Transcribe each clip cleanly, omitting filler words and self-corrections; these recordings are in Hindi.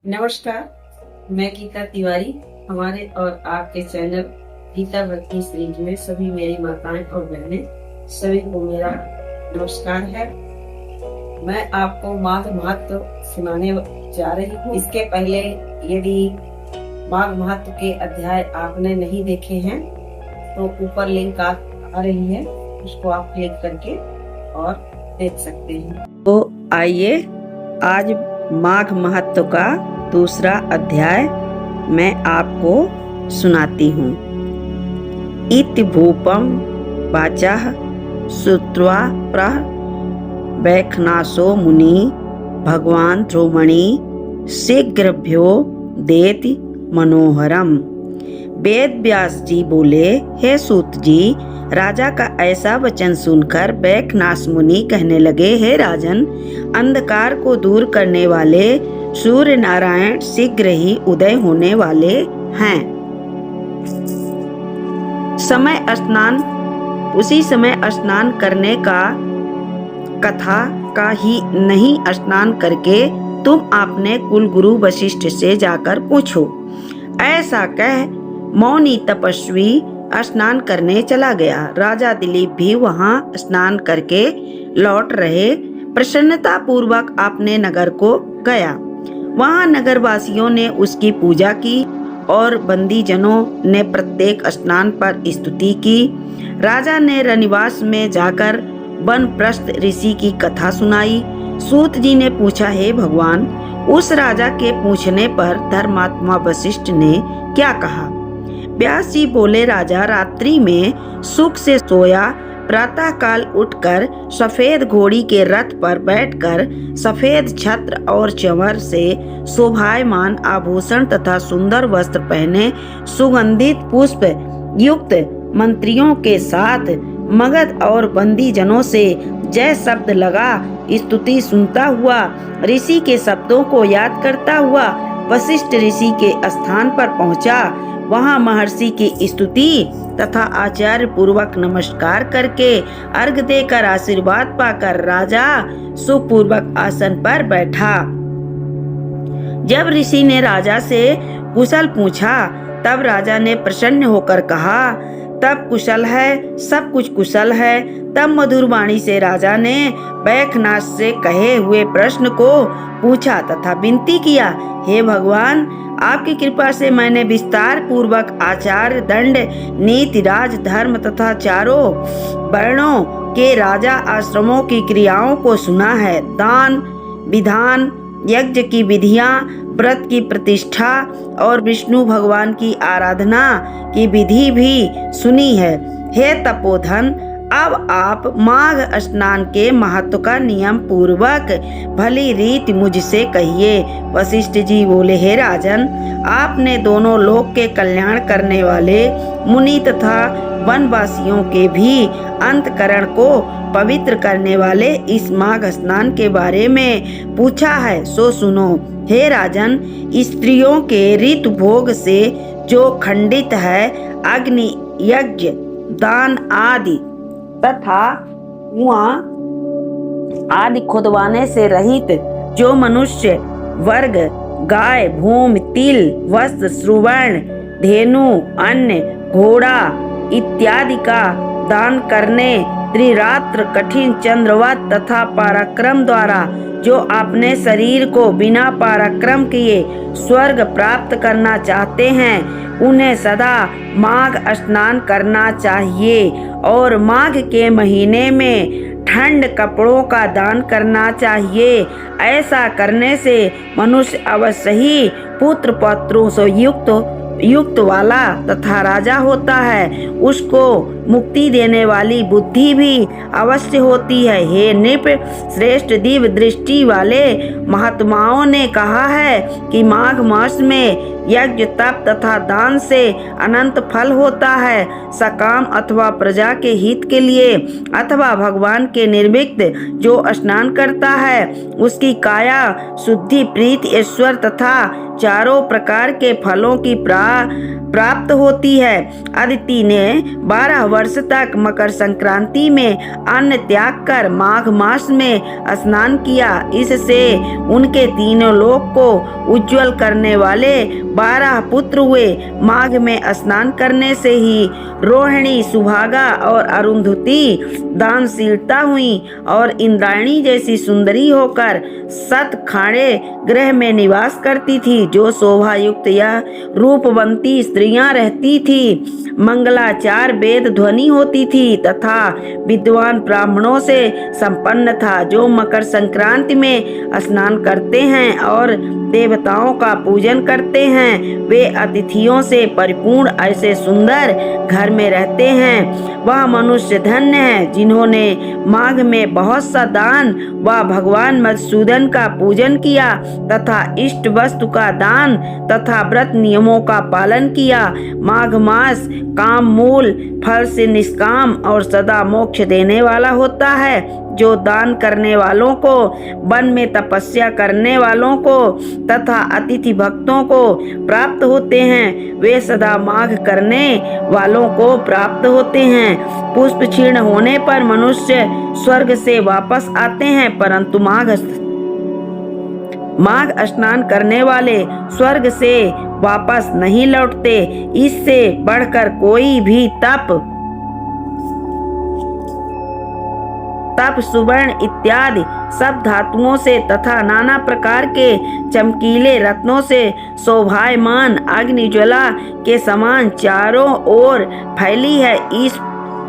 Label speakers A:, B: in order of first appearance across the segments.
A: नमस्कार, मैं गीता तिवारी। हमारे और आपके चैनल गीता भक्ति सीरीज में सभी मेरी माताएं और बहनें सभी को मेरा नमस्कार है। मैं आपको माघ महत्व सुनाने जा रही हूँ। इसके पहले यदि माघ महत्व के अध्याय आपने नहीं देखे हैं तो ऊपर लिंक आ रही है, उसको आप क्लिक करके और देख सकते हैं। तो आइए आज माघ महत्व का दूसरा अध्याय मैं आपको सुनाती हूँ। इति भूपम वाचः श्रुत्वा प्रवैखनासो मुनि भगवान ध्रुवमणि शीघ्रभ्यो देति मनोहरम। वेद व्यास जी बोले, हे सूत जी, राजा का ऐसा वचन सुनकर वैखनास मुनि कहने लगे, हे राजन, अंधकार को दूर करने वाले सूर्य नारायण शीघ्र ही उदय होने वाले हैं। उसी समय स्नान करने का कथा का ही नहीं, स्नान करके तुम अपने कुलगुरु वशिष्ठ से जाकर पूछो। ऐसा कह मौनी तपस्वी स्नान करने चला गया। राजा दिलीप भी वहां स्नान करके लौट रहे। प्रसन्नता पूर्वक अपने नगर को गया। वहां नगरवासियों ने उसकी पूजा की और बंदी जनों ने प्रत्येक स्नान पर स्तुति की। राजा ने रनिवास में जाकर वानप्रस्थ ऋषि की कथा सुनाई। सूत जी ने पूछा, हे भगवान, उस राजा के पूछने पर धर्मात्मा वशिष्ठ ने क्या कहा? व्यास जी बोले, राजा रात्रि में सुख से सोया, प्रातः काल उठकर सफेद घोड़ी के रथ पर बैठकर सफेद छत्र और चंवर से शोभायमान आभूषण तथा सुंदर वस्त्र पहने सुगंधित पुष्प युक्त मंत्रियों के साथ मगध और बंदी जनों से जय शब्द लगा स्तुति सुनता हुआ, ऋषि के शब्दों को याद करता हुआ वशिष्ठ ऋषि के स्थान पर पहुंचा। वहां महर्षि की स्तुति तथा आचार्य पूर्वक नमस्कार करके अर्घ देकर आशीर्वाद पाकर राजा सुखपूर्वक आसन पर बैठा। जब ऋषि ने राजा से कुशल पूछा तब राजा ने प्रसन्न होकर कहा, तब कुशल है, सब कुछ कुशल है। तब मधुर वाणी से राजा ने वैखनास से कहे हुए प्रश्न को पूछा तथा विनती किया, हे भगवान, आपकी कृपा से मैंने विस्तार पूर्वक आचार, दंड, नीति, राज, धर्म तथा चारों वर्णों के राजा आश्रमों की क्रियाओं को सुना है। दान विधान, यज्ञ की विधियां, व्रत की प्रतिष्ठा और विष्णु भगवान की आराधना की विधि भी सुनी है। हे तपोधन, अब आप माघ स्नान के महत्व का नियम पूर्वक भली रीति मुझसे कहिए। वशिष्ठ जी बोले, हे राजन, आपने दोनों लोक के कल्याण करने वाले मुनि तथा वनवासियों के भी अंतकरण को पवित्र करने वाले इस माघ स्नान के बारे में पूछा है, सो सुनो। हे राजन, स्त्रियों के ऋतु भोग से जो खंडित है, अग्नि, यज्ञ, दान आदि तथा कुआं आदि खुदवाने से रहित जो मनुष्य वर्ग गाय, भूमि, तिल, वस्त्र, सुवर्ण, धेनु, अन्न, घोड़ा इत्यादि का दान करने, त्रिरात्र कठिन चंद्रवत तथा पराक्रम द्वारा जो अपने शरीर को बिना पराक्रम किए स्वर्ग प्राप्त करना चाहते हैं, उन्हें सदा माघ स्नान करना चाहिए और माघ के महीने में ठंड कपड़ों का दान करना चाहिए। ऐसा करने से मनुष्य अवश्य ही पुत्र पौत्रों से युक्त वाला तथा राजा होता है। उसको मुक्ति देने वाली बुद्धि भी अवश्य होती है। हे नृप श्रेष्ठ, दिव्य दृष्टि वाले महात्माओं ने कहा है कि माघ मास में यज्ञ, तप तथा दान से अनंत फल होता है। सकाम अथवा प्रजा के हित के लिए अथवा भगवान के निर्मित जो स्नान करता है, उसकी काया शुद्धि, प्रीति, ऐश्वर्य तथा चारों प्रकार के फलों की प्राप्त होती है। अदिति ने 12 वर्ष तक मकर संक्रांति में अन्न त्याग कर माघ मास में स्नान किया। इससे उनके तीनों लोक को उज्जवल करने वाले 12 पुत्र हुए। माघ में स्नान करने से ही रोहिणी, सुभागा और अरुंधति दानशीलता हुई और इंद्रायणी जैसी सुंदरी होकर सतखाड़े गृह में निवास करती थी। जो शोभा युक्त या रूपवंती स्त्रियां रहती थी, मंगलाचार वेद ध्वनि होती थी तथा विद्वान ब्राह्मणों से संपन्न था। जो मकर संक्रांति में स्नान करते हैं और देवताओं का पूजन करते हैं, वे अतिथियों से परिपूर्ण ऐसे सुंदर घर में रहते हैं। वह मनुष्य धन्य है जिन्होंने माघ में बहुत सा दान व भगवान मधुसूदन का पूजन किया तथा इष्ट वस्तु का दान तथा व्रत नियमों का पालन किया। माघ मास काम मूल फल से निष्काम और सदा मोक्ष देने वाला होता है। जो दान करने वालों को, वन में तपस्या करने वालों को तथा अतिथि भक्तों को प्राप्त होते हैं, वे सदा माघ करने वालों को प्राप्त होते हैं। पुष्प क्षीण होने पर मनुष्य स्वर्ग से वापस आते हैं, परंतु माघ स्नान करने वाले स्वर्ग से वापस नहीं लौटते। इससे बढ़कर कोई भी तप, सुवर्ण इत्यादि सब धातुओं से तथा नाना प्रकार के चमकीले रत्नों से शोभायमान अग्निज्वाला के समान चारों ओर फैली है। इस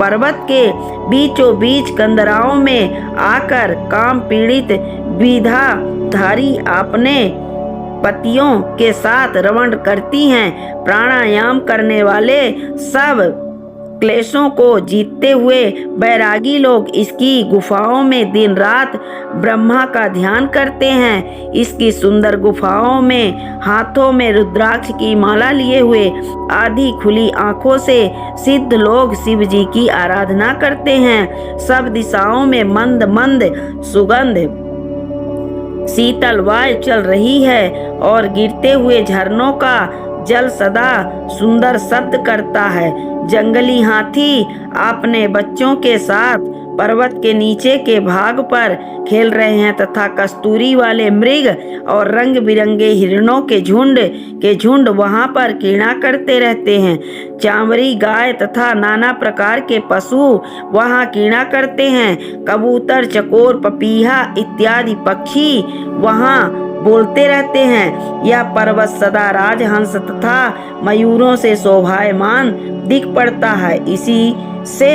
A: पर्वत के बीचों बीच कंदराओं में आकर काम पीड़ित विधाधारी अपने पतियों के साथ रमण करती हैं। प्राणायाम करने वाले सब क्लेशों को जीतते हुए बैरागी लोग इसकी गुफाओं में दिन रात ब्रह्मा का ध्यान करते हैं। इसकी सुंदर गुफाओं में हाथों में रुद्राक्ष की माला लिए हुए आधी खुली आंखों से सिद्ध लोग शिव जी की आराधना करते हैं। सब दिशाओं में मंद मंद सुगंध शीतल वायु चल रही है और गिरते हुए झरनों का जल सदा सुंदर शब्द करता है। जंगली हाथी अपने बच्चों के साथ पर्वत के नीचे के भाग पर खेल रहे हैं तथा कस्तूरी वाले मृग और रंग बिरंगे हिरणों के झुंड वहां पर क्रीड़ा करते रहते हैं। चांवरी गाय तथा नाना प्रकार के पशु वहां क्रीड़ा करते हैं। कबूतर, चकोर, पपीहा इत्यादि पक्षी वहां बोलते रहते हैं। यह पर्वत सदा राजहंस तथा मयूरों से शोभायमान दिख पड़ता है। इसी से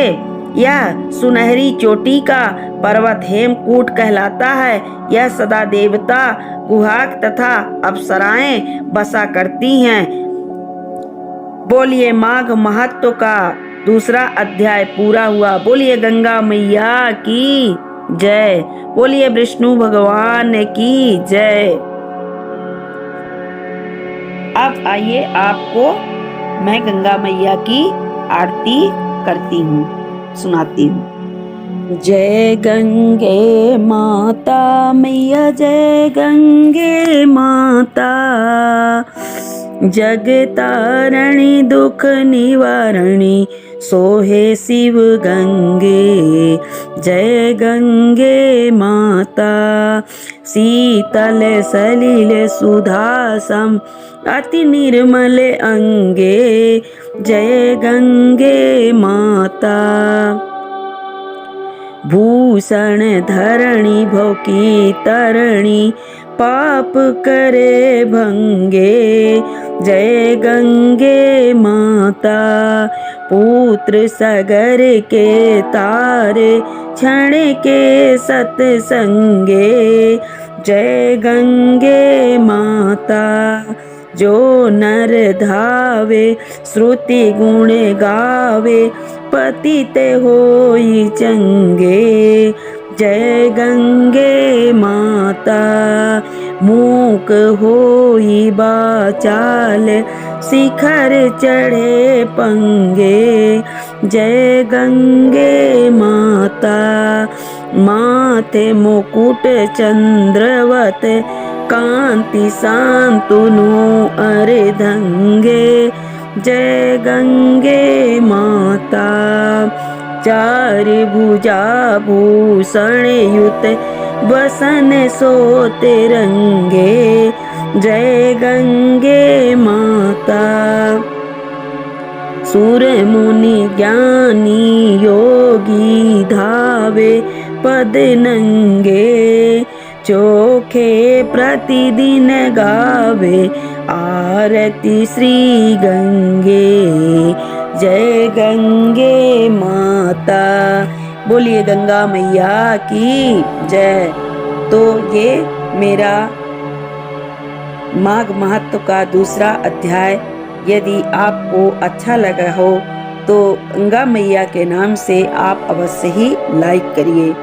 A: यह सुनहरी चोटी का पर्वत हेमकूट कहलाता है। यह सदा देवता, गुहाक तथा अप्सराएं बसा करती हैं। बोलिए माघ महत्व का दूसरा अध्याय पूरा हुआ। बोलिए गंगा मैया की जय। बोलिए विष्णु भगवान की जय। अब आइए आपको मैं गंगा मैया की आरती करती हूँ, सुनाती हूँ। जय गंगे माता मैया, जय गंगे माता, जग तारणी दुख निवारणी सोहे शिव गंगे। जय गंगे माता, शीतल सलिल सुधासम अति निर्मल अंगे। जय गंगे माता, भूषण धरणी भौकी तरणी पाप करे भंगे। जय गंगे माता, पुत्र सगर के तारे क्षण के सतसंगे। जय गंगे माता, जो नर धावे श्रुति गुण गावे पतित होई चंगे। जय गंगे माता, मूक होई बाचाल शिखर चढ़े पंगे। जय गंगे माता, माथे मुकुट चंद्रवत कांति शांतनु अर्धंगे। जय गंगे माता। चार भुजा भूषण युत बसन सोते रंगे, जय गंगे माता। सुर मुनि ज्ञानी योगी धावे पद नंगे, चोखे प्रतिदिन गावे आरती श्री गंगे, जय गंगे माता। बोलिए गंगा मैया की जय। तो ये मेरा माघ महत्व का दूसरा अध्याय यदि आपको अच्छा लगा हो तो गंगा मैया के नाम से आप अवश्य ही लाइक करिए।